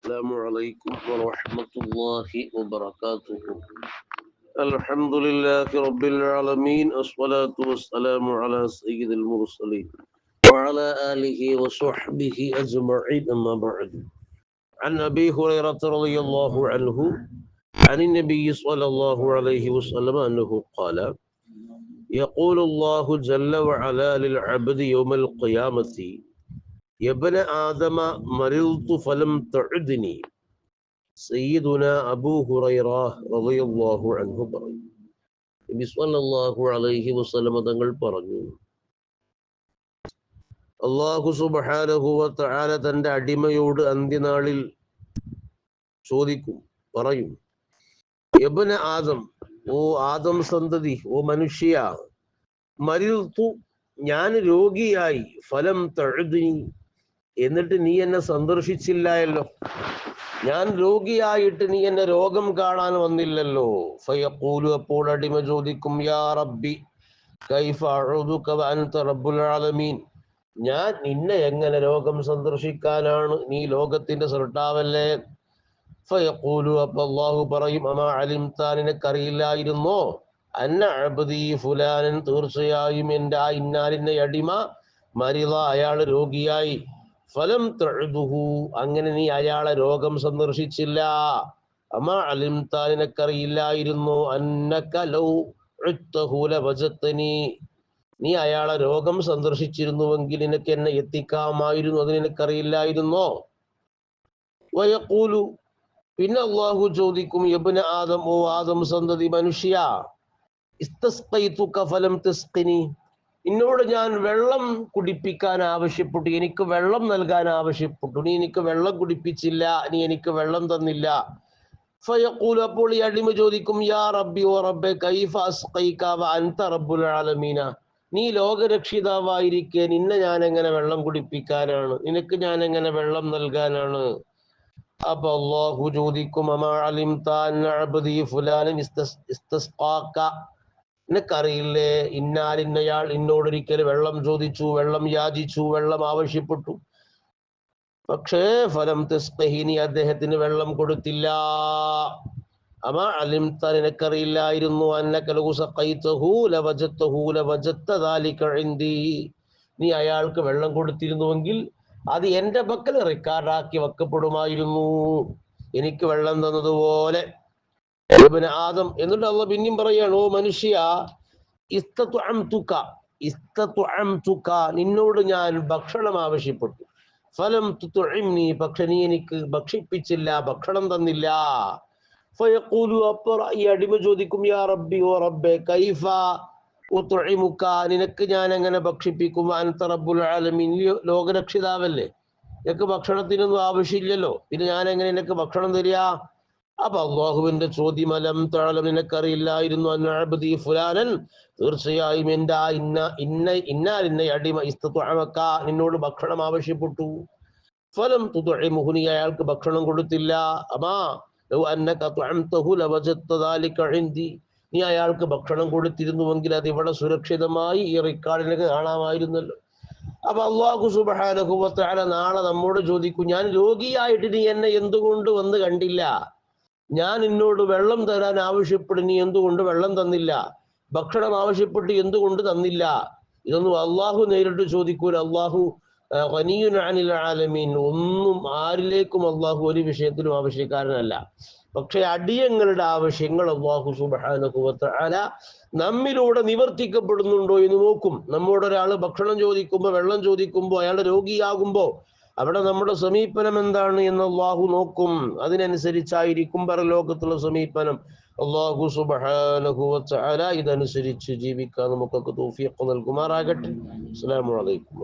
السلام عليكم ورحمة الله وبركاته. الحمد لله رب العالمين، الصلاة والسلام على سيد المرسلين وعلى آله وصحبه أجمعين، أما بعد. عن أبي هريرة رضي الله عنه عن النبي صلى الله عليه وسلم أنه قال: يقول الله جل وعلا للعبد يوم القيامة: يا ابن آدم مرضت فلم تعدني. സയ്യിദുന അബൂ ഹുറൈറ റളിയല്ലാഹു അൻഹു പറഞ്ഞു, നബി സ്വല്ലല്ലാഹു അലൈഹി വസല്ലം തങ്ങൾ പറഞ്ഞു, അല്ലാഹു സുബ്ഹാനഹു വ തആല തന്റെ അടിമയോട് അന്ത്യനാളിൽ ചോദിക്കും, പറയും: ഇബ്ന ആദം, ഓ ആദം സന്തതി, ഓ മനുഷ്യ, മരിൽതു, ഞാൻ രോഗിയായി, ഫലം തഅദ്നി, എന്നിട്ട് നീ എന്നെ സന്ദർശിച്ചില്ലല്ലോ. ഞാൻ രോഗിയായിട്ട് നീ എന്നെ രോഗം കാണാൻ വന്നില്ലല്ലോ. ഫയഖൂലു, അപ്പോൾ അടിമ ചോദിക്കും: യാ റബ്ബി കൈഫ അഊദുക വ അൻത റബ്ബുൽ ആലമീൻ, ഞാൻ നിന്നെ എങ്ങനെ രോഗം സന്ദർശിക്കാനാണ്, നീ ലോകത്തിന്റെ സൃഷ്ടാവല്ലേ. ഫയഖൂലു, അപ്പോൾ അല്ലാഹു പറയും: അമാ അലിംത, നിനക്കറിയില്ലായിരുന്നോ, അന്ന അബ്ദി ഫുലാനൻ, തീർച്ചയായും എൻ്റെ ആ ഇന്നാലിന്റെ അടിമ, മരിള, അയാൾ രോഗിയായി, ഫലം തഅദുഹു, അങ്ങനെ നീ അയാളെ രോഗം സന്ദർശിച്ചില്ല. അമാ അലിംത, നിനക്കറിയില്ലായിരുന്നു, അന്നക ലൗ ഉത്തഹു ലവജതനി, നീ അയാളെ രോഗം സന്ദർശിച്ചിരുന്നുവെങ്കിൽ നിനക്ക് എന്നെ എത്തിക്കാമായിരുന്നു, അത് നിനക്കറിയില്ലായിരുന്നോ. വയഖൂലു, പിന്നെ അല്ലാഹു ചോദിക്കും: യബ്ന ആദം, ഓ ആദം സന്തതി, മനുഷ്യ, ഇസ്തസ്ഖൈതുക ഫലം തസ്ഖിനി, എന്നോട് ഞാൻ വെള്ളം കുടിപ്പിക്കാൻ ആവശ്യപ്പെട്ടു, എനിക്ക് വെള്ളം നൽകാൻ ആവശ്യപ്പെട്ടു, നീ എനിക്ക് വെള്ളം കുടിപ്പിച്ചില്ല, നീ എനിക്ക് വെള്ളം തന്നില്ല. ഫയഖൂലു, അപ്പോൾ ഈ അടിമ ചോദിക്കും: യാ റബ്ബി, ഓ റബ്ബേ, കൈഫ അസ്ഖൈക വ അൻത റബ്ബുൽ ആലമീന, നീ ലോകരക്ഷിതാവായിരിക്കെ നിന്നെ ഞാൻ എങ്ങനെ വെള്ളം കുടിപ്പിക്കാനാണ്, നിനക്ക് ഞാൻ എങ്ങനെ വെള്ളം നൽകാനാണ്. അപ്പൊ അല്ലാഹു ചോദിക്കും: അമാ അലിംത അന്ന അബ്ദി ഫുലാനൻ ഇസ്തസ്ഖാക, നിനക്കറിയില്ലേ, ഇന്നാലിന്നയാൾ എന്നോടൊരിക്കൽ വെള്ളം ചോദിച്ചു, വെള്ളം യാചിച്ചു, വെള്ളം ആവശ്യപ്പെട്ടു, പക്ഷേ ഫലം തസ്ഖിഹി, നീ അദ്ദേഹത്തിന് വെള്ളം കൊടുത്തില്ല. അമാ അലിംത, നിനക്കറിയില്ലായിരുന്നു, അന്നക ലൗ സഖൈതഹു ലവജതഹു ലവജത ദാലിക ഇൻദി, നീ അയാൾക്ക് വെള്ളം കൊടുത്തിരുന്നുവെങ്കിൽ അത് എൻ്റെ പക്കൽ റെക്കോർഡാക്കി വെക്കപ്പെടുമായിരുന്നു, എനിക്ക് വെള്ളം തന്നതുപോലെ. ഇബ്ന ആദം, എന്നിട്ട് അല്ലാഹു പിന്നെയും പറയാണ്: ഓ മനുഷ്യ, ഇസ്തത്അംതുക, നിന്നോട് ഞാൻ ഭക്ഷണം ആവശ്യപ്പെട്ടു, ഫലം തുത്ഇംനി, പക്ഷെ നീ എനിക്ക് ഭക്ഷിപ്പിച്ചില്ല, ഭക്ഷണം തന്നില്ല. ഫയഖൂലു, അപ്പോൾ ഈ അടിമ ചോദിക്കും: യാ റബ്ബി, ഓ റബ്ബേ, കൈഫ ഉത്ഇമുക, നിനക്ക് ഞാൻ എങ്ങനെ ഭക്ഷിപ്പിക്കും, അൻത റബ്ബുൽ ആലമീൻ, ലോകരക്ഷിതാവല്ലേ, നിനക്ക് ഭക്ഷണത്തിനൊന്നും ആവശ്യമില്ലല്ലോ, പിന്നെ ഞാൻ എങ്ങനെ നിനക്ക് ഭക്ഷണം തരിക. അപ്പൊ അള്ളാഹുവിന്റെ ചോദ്യം: അലം തഅലം, നിനക്കറിയില്ലായിരുന്നു, അന്ന അബ്ദി ഫുലാനൻ, തീർച്ചയായും എൻ്റെ ആ ഇന്ന അടിമ ഇസ്തത്അമക, നിന്നോട് ഭക്ഷണം ആവശ്യപ്പെട്ടു, ഫലം തുത്ഇമുഹു, നീ അയാൾക്ക് ഭക്ഷണം കൊടുത്തില്ല. അമാ ലൗ അന്നക തുഅംതഹു ലവജദത ദാലിക ഇൻദി, നീ അയാൾക്ക് ഭക്ഷണം കൊടുത്തിരുന്നുവെങ്കിൽ അത് ഇവിടെ സുരക്ഷിതമായി ഈ റെക്കോർഡിലേക്ക് കാണാമായിരുന്നല്ലോ. അപ്പൊ അല്ലാഹു സുബ്ഹാനഹു വ തആല നാളെ നമ്മോട് ചോദിക്കും: ഞാൻ രോഗിയായിട്ട് നീ എന്നെ എന്തുകൊണ്ട് വന്ന് കണ്ടില്ല, ഞാൻ നിന്നോട് വെള്ളം തരാൻ ആവശ്യപ്പെട്ട് നീ എന്തുകൊണ്ട് വെള്ളം തന്നില്ല, ഭക്ഷണം ആവശ്യപ്പെട്ട് എന്തുകൊണ്ട് തന്നില്ല. ഇതൊന്നും അള്ളാഹു നേരിട്ട് ചോദിക്കൂല. അള്ളാഹു ഗനിയുൻ അനിൽ ആലമീൻ, ഒന്നും ആരിലേക്കും അള്ളാഹു ഒരു വിഷയത്തിലും ആവശ്യക്കാരനല്ല. പക്ഷെ അടിയങ്ങളുടെ ആവശ്യങ്ങൾ അള്ളാഹു സുബ്ഹാനഹു വ തആല നമ്മിലൂടെ നിവർത്തിക്കപ്പെടുന്നുണ്ടോ എന്ന് നോക്കും. നമ്മോടൊരാൾ ഭക്ഷണം ചോദിക്കുമ്പോൾ, വെള്ളം ചോദിക്കുമ്പോൾ, അയാൾ രോഗിയാകുമ്പോൾ അവിടെ നമ്മുടെ സമീപനം എന്താണ് എന്ന് അള്ളാഹു നോക്കും. അതിനനുസരിച്ചായിരിക്കും പരലോകത്തുള്ള സമീപനം. അള്ളാഹു സുബ്ഹാനഹു വ തആല ഇതനുസരിച്ച് ജീവിക്കാൻ നമുക്കൊക്കെ തൗഫീഖ് നൽകുമാറാകട്ടെ. അസ്സലാമു അലൈക്കും.